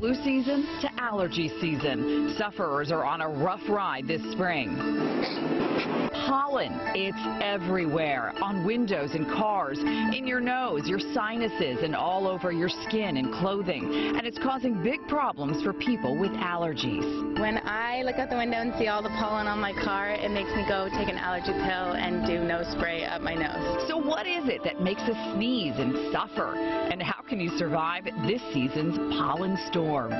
Flu season to allergy season. Sufferers are on a rough ride this spring. Pollen, it's everywhere, on windows and cars, in your nose, your sinuses, and all over your skin and clothing. And it's causing big problems for people with allergies. When I look out the window and see all the pollen on my car, it makes me go take an allergy pill and do nose spray up my nose. So what is it that makes us sneeze and suffer? And how can you survive this season's pollen storm?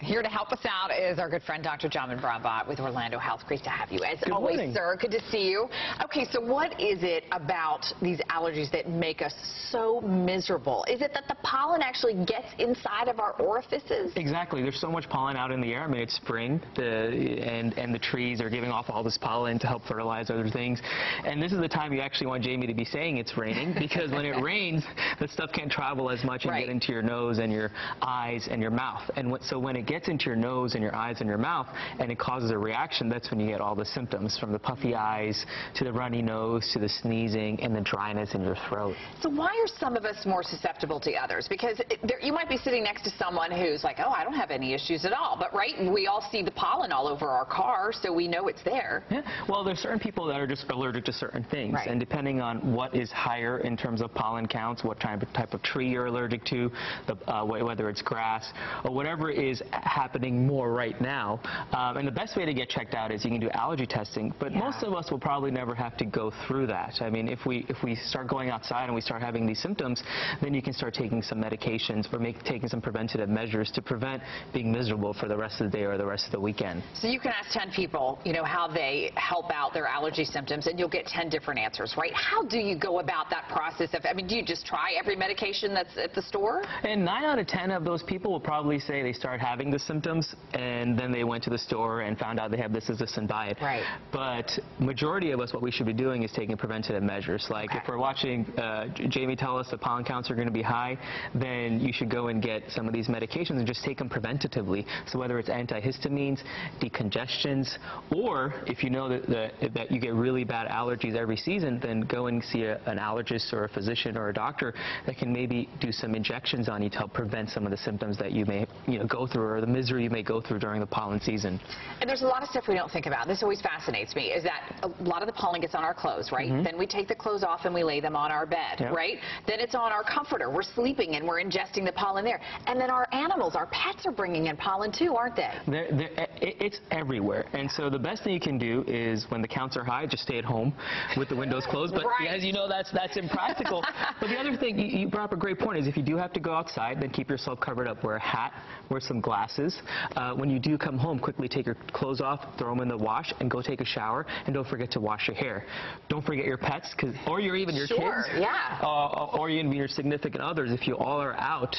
Here to help us out is our good friend Dr. John Brambot with Orlando Health. Great to have you as Good always, morning. sir. Good to see you. Okay, so what is it about these allergies that make us so miserable? Is it that the pollen actually gets inside of our orifices? Exactly. There's so much pollen out in the air. I mean, it's spring, and the trees are giving off all this pollen to help fertilize other things. And this is the time you actually want Jamie to be saying it's raining, because when it rains, the stuff can't travel as much and get into your nose and your eyes and your mouth. And so when it gets into your nose and your eyes and your mouth and it causes a reaction, that's when you get all the symptoms, from the puffy eyes to the runny nose to the sneezing and the dryness in your throat. So why are some of us more susceptible to others? Because you might be sitting next to someone who's like, oh, I don't have any issues at all. But we all see the pollen all over our car, so we know it's there. Yeah. Well, there's certain people that are just allergic to certain things. Right. And depending on what is higher in terms of pollen counts, what type of tree you're allergic to, whether it's grass or whatever is happening more right now. And the best way to get checked out is you can do allergy testing, but most of us will probably never have to go through that. I mean, if we start going outside and we start having these symptoms, then you can start taking some medications or taking some preventative measures to prevent being miserable for the rest of the day or the rest of the weekend. So you can ask 10 people, you know, how they help out their allergy symptoms, and you'll get 10 different answers, right? How do you go about that process? I mean, do you just try every medication that's at the store? And 9 out of 10 of those people will probably say they start having the symptoms and then they went to the store and found out they have this and buy it. Right. But majority of us, what we should be doing is taking preventative measures. Like if we're watching Jamie tell us the pollen counts are going to be high, then you should go and get some of these medications and just take them preventatively. So whether it's antihistamines, decongestants, or if you know that you get really bad allergies every season, then go and see an allergist or a physician or a doctor that can maybe do some injections on you to help prevent some of the symptoms that you may go through, or the misery you may go through during the pollen season. And there's a lot of stuff we don't think about. This always fascinates me, is that a lot of the pollen gets on our clothes, right? Then we take the clothes off and we lay them on our bed, right? Then it's on our comforter. We're sleeping and we're ingesting the pollen there. And then our animals, our pets are bringing in pollen too, aren't they? It's everywhere. And so the best thing you can do is, when the counts are high, just stay at home with the windows closed. But as you know, that's impractical. But the other thing, you brought up a great point, is if you do have to go outside, then keep yourself covered up. Wear a hat, wear some glasses. When you do come home, quickly take your clothes off, throw them in the wash, and go take a shower. And don't forget to wash your hair. Don't forget your pets, or even your kids, or even your significant others. If you all are out,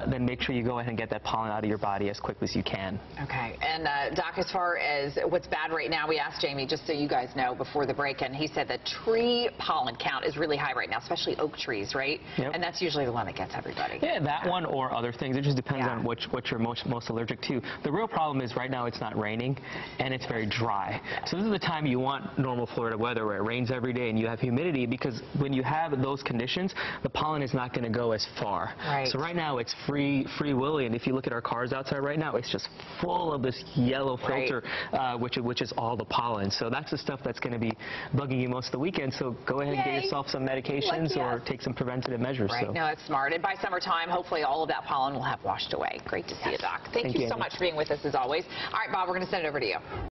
then make sure you go ahead and get that pollen out of your body as quickly as you can. Okay. And Doc, as far as what's bad right now, we asked Jamie, just so you guys know, before the break, and he said the tree pollen count is really high right now, especially oak trees, right? Yep. And that's usually the one that gets everybody. Yeah, that one or other things. It just depends on what you're most allergic to. The real problem is right now it's not raining and it's very dry. So this is the time you want normal Florida weather, where it rains every day and you have humidity, because when you have those conditions, the pollen is not going to go as far. Right. So right now it's free willy, and if you look at our cars outside right now, it's just full of this yellow filter, which is all the pollen. So that's the stuff that's going to be bugging you most of the weekend. So go ahead and get yourself some medications or take some preventative measures. Right. So. No, that's smart. And by summertime, hopefully all of that pollen will have washed away. Great to see you, Doc. Thank you so much for being with us as always. All right, Bob, we're going to send it over to you.